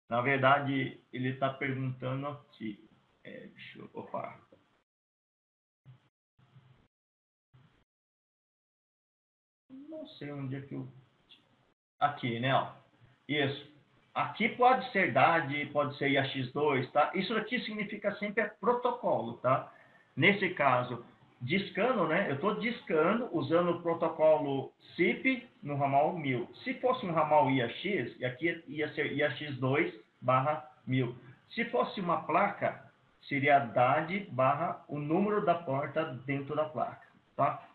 Na verdade, ele está perguntando aqui. Deixa eu... Opa. Não sei onde é que eu... Aqui, né? Ó. Isso. Aqui pode ser DAD, pode ser IAX2, tá? Isso aqui significa sempre protocolo, tá? Nesse caso, discando, né? Eu estou discando usando o protocolo CIP no ramal 1000. Se fosse um ramal IAX, e aqui ia ser IAX2/1000. Se fosse uma placa, seria DAD barra o número da porta dentro da placa, tá?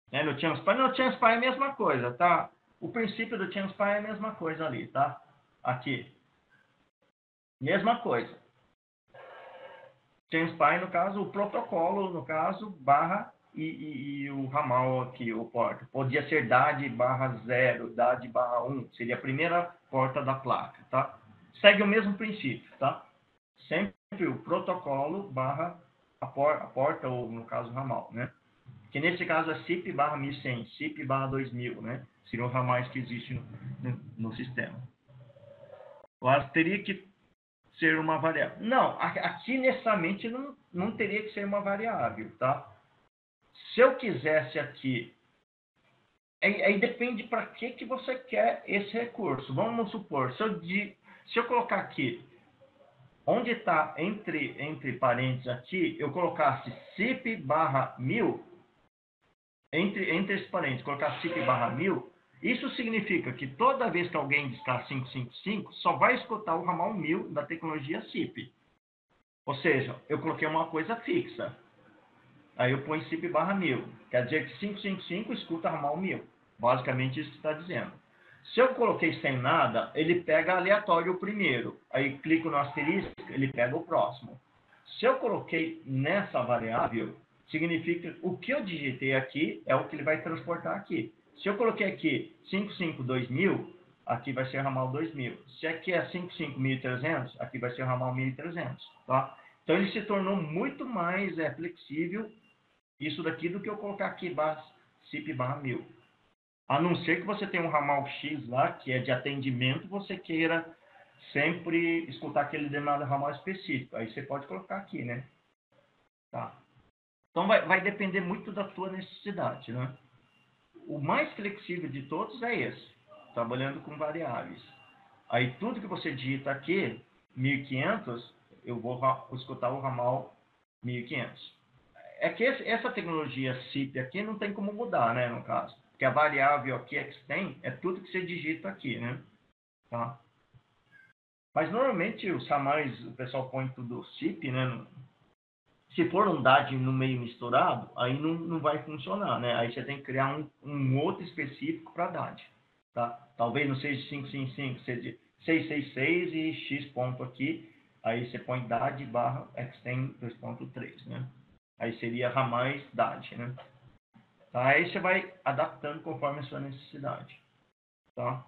No Chanspy, no Chanspy é a mesma coisa, tá? O princípio do Chanspy é a mesma coisa ali, tá? Aqui. Mesma coisa. Chanspy, no caso, o protocolo, no caso, barra e o ramal aqui, o porta. Podia ser DAD/0, DAD/1. Seria a primeira porta da placa, tá? Segue o mesmo princípio, tá? Sempre o protocolo barra a porta, ou no caso, o ramal, né? Que nesse caso é CIP/1100, CIP/2000, né? Seriam os ramais que existem no sistema. Mas teria que ser uma variável. Não, aqui necessariamente não teria que ser uma variável, tá? Se eu quisesse aqui, aí depende para que você quer esse recurso. Vamos supor, se eu colocar aqui, onde está entre parênteses aqui, eu colocasse CIP/1000, entre esses parênteses, colocar CIP/1000, isso significa que toda vez que alguém discar 555, só vai escutar o ramal 1000 da tecnologia CIP. Ou seja, eu coloquei uma coisa fixa. Aí eu ponho CIP/1000. Quer dizer que 555 escuta ramal 1000. Basicamente isso que está dizendo. Se eu coloquei sem nada, ele pega aleatório o primeiro. Aí clico no asterisco, ele pega o próximo. Se eu coloquei nessa variável, significa que o que eu digitei aqui é o que ele vai transportar aqui. Se eu coloquei aqui 552000, aqui vai ser ramal 2000. Se aqui é 55300, aqui vai ser ramal 1300, tá? Então ele se tornou muito mais flexível isso daqui do que eu colocar aqui CIP/1000. A não ser que você tenha um ramal X lá, que é de atendimento, você queira sempre escutar aquele determinado ramal específico. Aí você pode colocar aqui, né? Tá. Então vai depender muito da tua necessidade, né? O mais flexível de todos é esse, trabalhando com variáveis. Aí tudo que você digita aqui, 1500, eu vou escutar o ramal 1500. É que essa tecnologia CIP aqui não tem como mudar, né, no caso. Porque a variável aqui é que tem, é tudo que você digita aqui, né? Tá? Mas normalmente os ramais, o pessoal põe tudo CIP, né? Se for um DAD no meio misturado, aí não vai funcionar, né? Aí você tem que criar um outro específico para DAD, tá? Talvez não seja 555, seja 666 e X ponto aqui, aí você põe DAD/extend 2.3, né? Aí seria ramais DAD, né? Tá? Aí você vai adaptando conforme a sua necessidade, tá?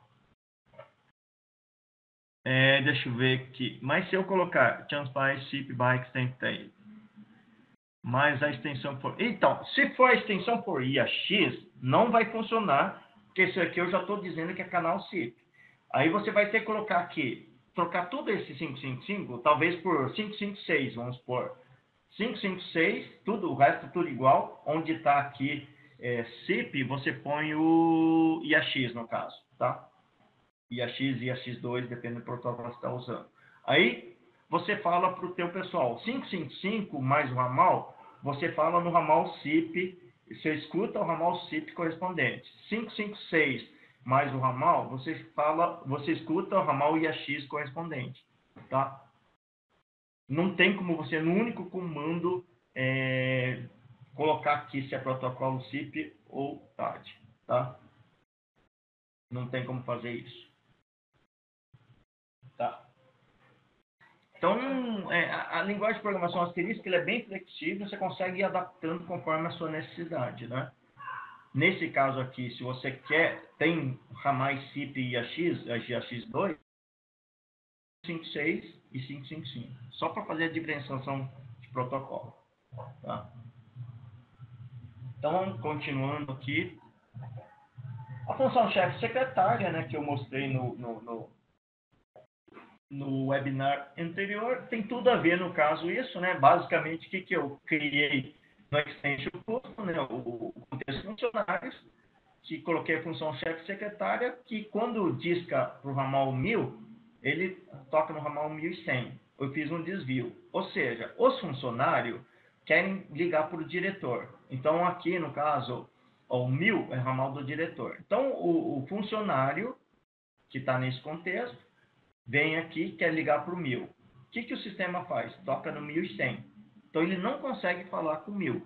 Deixa eu ver aqui. Mas se eu colocar Chanspy CIP/extend mas a extensão for... Então, se for a extensão por IAX, não vai funcionar, porque isso aqui eu já estou dizendo que é canal CIP. Aí você vai ter que colocar aqui, trocar tudo esse 555, talvez por 556, vamos supor. 556, tudo, o resto tudo igual, onde está aqui CIP, você põe o IAX no caso, tá? IAX e IAX2, depende do protocolo que você está usando. Aí, você fala para o teu pessoal. 555 mais o ramal, você fala no ramal SIP, você escuta o ramal SIP correspondente. 556 mais o ramal, você escuta o ramal IAX correspondente, tá? Não tem como você, no único comando, colocar aqui se é protocolo SIP ou TAD, tá? Não tem como fazer isso, tá? Então, a linguagem de programação asterística ela é bem flexível, você consegue ir adaptando conforme a sua necessidade, né? Nesse caso aqui, se você tem ramais SIP e IAX, a GAX2, 556 e 555, só para fazer a diferenciação de protocolo, tá? Então, continuando aqui, a função chefe secretária, né, que eu mostrei no webinar anterior, tem tudo a ver no caso isso, né? Basicamente, o que eu criei no Extension Custom, né? O contexto funcionários, que coloquei a função chefe secretária, que quando disca para o ramal 1000, ele toca no ramal 1100. Eu fiz um desvio. Ou seja, os funcionários querem ligar para o diretor. Então, aqui no caso, o 1000 é o ramal do diretor. Então, o funcionário que está nesse contexto vem aqui, quer ligar para o 1000. O que o sistema faz? Toca no 1100. Então, ele não consegue falar com o 1000,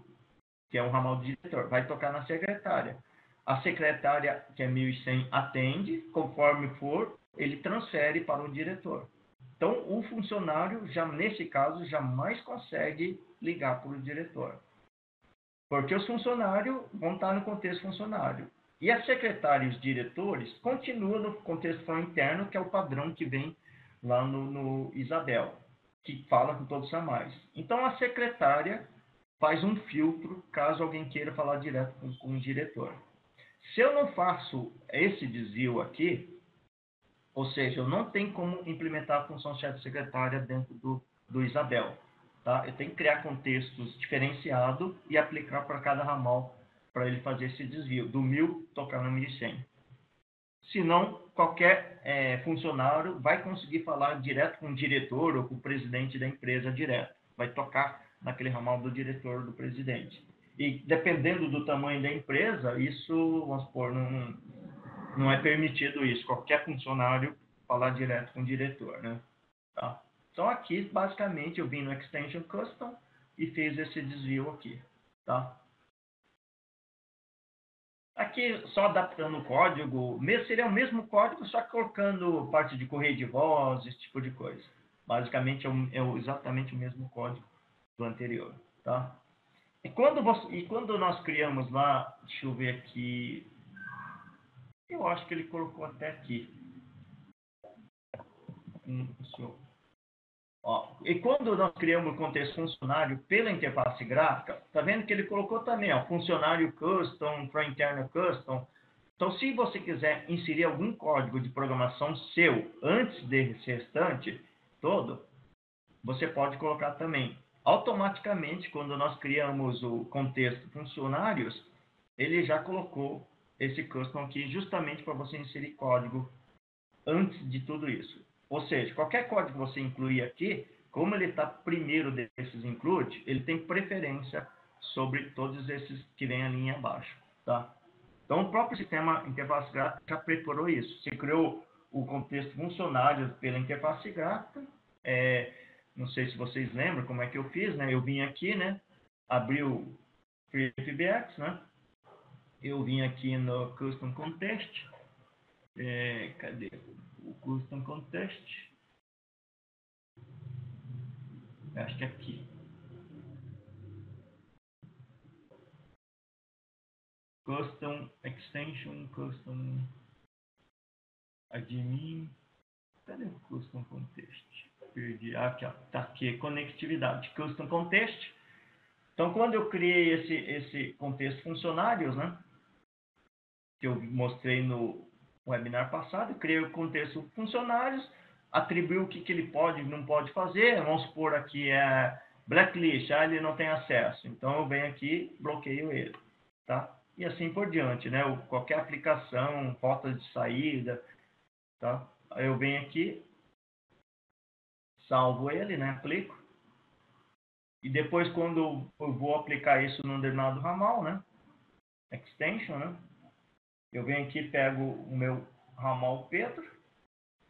que é um ramal do diretor. Vai tocar na secretária. A secretária, que é 1100, atende. Conforme for, ele transfere para o diretor. Então, o funcionário, já nesse caso, jamais consegue ligar para o diretor. Porque os funcionários vão estar no contexto funcionário. E a secretária e os diretores continuam no contexto interno, que é o padrão que vem lá no Isabel, que fala com todos os ramais. Então, a secretária faz um filtro, caso alguém queira falar direto com o diretor. Se eu não faço esse desvio aqui, ou seja, eu não tenho como implementar a função chefe secretária dentro do Isabel. Tá? Eu tenho que criar contextos diferenciados e aplicar para cada ramal para ele fazer esse desvio, do 1000 tocar no 1100. Senão, qualquer funcionário vai conseguir falar direto com o diretor ou com o presidente da empresa direto. Vai tocar naquele ramal do diretor ou do presidente. E dependendo do tamanho da empresa, isso, vamos supor, não é permitido isso. Qualquer funcionário falar direto com o diretor, né? Tá? Então, aqui, basicamente, eu vim no Extension Custom e fiz esse desvio aqui, tá? Aqui, só adaptando o código, seria o mesmo código, só que colocando parte de correio de voz, esse tipo de coisa. Basicamente, é exatamente o mesmo código do anterior, tá? E quando nós criamos lá, deixa eu ver aqui, eu acho que ele colocou até aqui. E quando nós criamos o contexto funcionário pela interface gráfica, tá vendo que ele colocou também, ó, funcionário custom, para interno custom. Então, se você quiser inserir algum código de programação seu antes desse restante todo, você pode colocar também. Automaticamente, quando nós criamos o contexto funcionários, ele já colocou esse custom aqui justamente para você inserir código antes de tudo isso. Ou seja, qualquer código que você incluir aqui, como ele está primeiro desses include, ele tem preferência sobre todos esses que vem ali abaixo, tá? Então, o próprio sistema interface gráfica já preparou isso. Você criou o contexto funcionário pela interface gráfica. Não sei se vocês lembram como é que eu fiz, né? Eu vim aqui, né? Abri o FreeFBX, né? Eu vim aqui no Custom Context. Cadê o Custom Context? Acho que é aqui. Custom Extension, Custom Admin. Cadê o Custom Context? Perdi. Aqui, ó. Tá aqui, conectividade. Custom Context. Então, quando eu criei esse contexto funcionários, né? Que eu mostrei no webinar passado, eu criei o contexto funcionários, atribuiu o que ele pode e não pode fazer. Vamos supor aqui blacklist, ele não tem acesso. Então, eu venho aqui, bloqueio ele, tá? E assim por diante, né? Qualquer aplicação, rota de saída, tá? Aí eu venho aqui, salvo ele, né? Aplico. E depois, quando eu vou aplicar isso num determinado ramal, né? Extension, né? Eu venho aqui, pego o meu ramal Pedro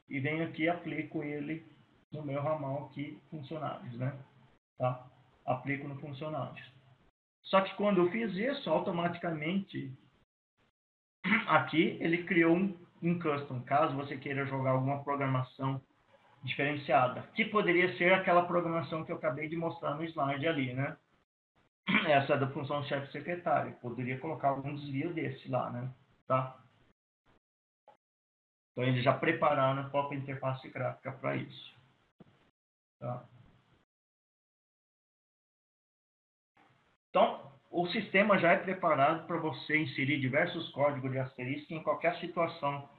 e venho aqui e aplico ele no meu ramal aqui, funcionários, né? Tá? Aplico no funcionários. Só que quando eu fiz isso, automaticamente, aqui ele criou um custom, caso você queira jogar alguma programação diferenciada, que poderia ser aquela programação que eu acabei de mostrar no slide ali, né? Essa é da função chefe secretário. Poderia colocar algum desvio desse lá, né? Tá? Então, eles já prepararam a própria interface gráfica para isso. Tá? Então, o sistema já é preparado para você inserir diversos códigos de asterisco em qualquer situação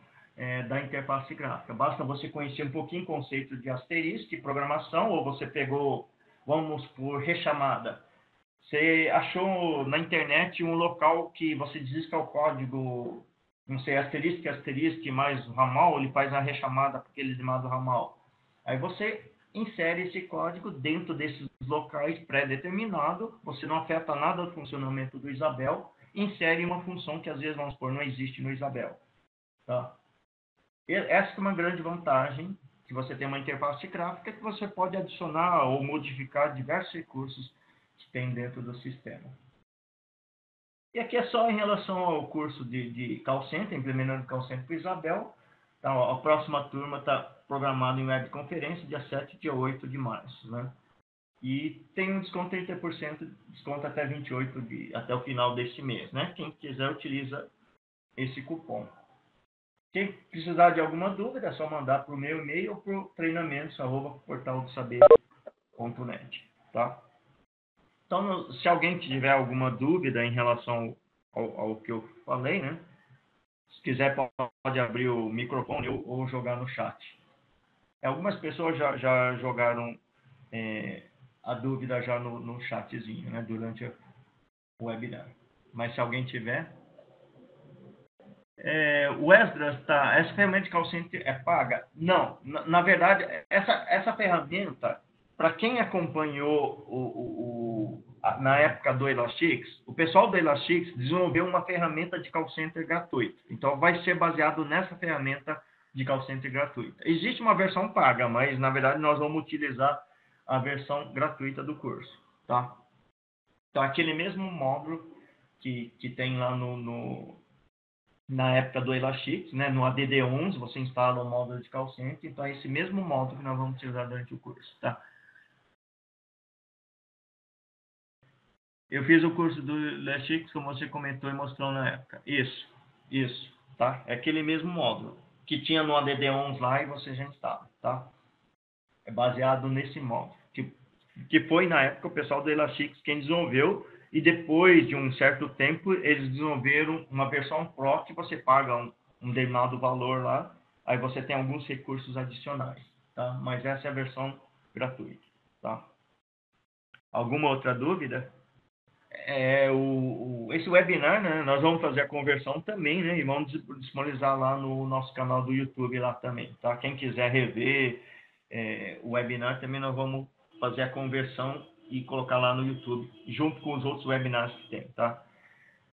da interface gráfica. Basta você conhecer um pouquinho o conceito de asterisco e programação, ou você pegou, vamos por rechamada. Você achou na internet um local que você diz que é o código, não sei, asterisco, mais ramal, ele faz a rechamada para aquele demado ramal. Aí você insere esse código dentro desses locais pré-determinado, você não afeta nada do funcionamento do Isabel, insere uma função que às vezes, vamos supor, não existe no Isabel. Tá? Essa é uma grande vantagem, que você tem uma interface gráfica que você pode adicionar ou modificar diversos recursos que tem dentro do sistema. E aqui é só em relação ao curso de call center, implementando call center para Isabel. Então, a próxima turma está programada em webconferência, dia 7 e dia 8 de março. Né? E tem um desconto de 30%, desconto até 28 até o final deste mês. Né? Quem quiser, utiliza esse cupom. Quem precisar de alguma dúvida, é só mandar para o meu e-mail ou para o treinamentos@portaldosaber.net. Tá? Então, se alguém tiver alguma dúvida em relação ao que eu falei, né? Se quiser, pode abrir o microfone ou jogar no chat. Algumas pessoas já jogaram a dúvida já no chatzinho, né? Durante o webinar. Mas se alguém tiver... o Esdras, essa ferramenta de call center é paga? Não. Na verdade, essa ferramenta, para quem acompanhou na época do Elastix, o pessoal do Elastix desenvolveu uma ferramenta de call center gratuita. Então, vai ser baseado nessa ferramenta de call center gratuita. Existe uma versão paga, mas, na verdade, nós vamos utilizar a versão gratuita do curso. Tá? Então, aquele mesmo módulo que tem lá na época do Elastix, né, no ADD11, você instala o módulo de call center. Então, é esse mesmo módulo que nós vamos utilizar durante o curso. Tá? Eu fiz o curso do Elastix, como você comentou e mostrou na época. Isso. Tá? É aquele mesmo módulo que tinha no ADD11 lá e você já instala. Tá? É baseado nesse módulo. Que foi, na época, o pessoal do Elastix quem desenvolveu. E depois de um certo tempo, eles desenvolveram uma versão Pro que você paga um determinado valor lá. Aí você tem alguns recursos adicionais. Tá? Mas essa é a versão gratuita. Tá? Alguma outra dúvida? Esse webinar, né, nós vamos fazer a conversão também, né, e vamos disponibilizar lá no nosso canal do YouTube lá também, tá? Quem quiser rever o webinar, também nós vamos fazer a conversão e colocar lá no YouTube, junto com os outros webinars que tem, tá?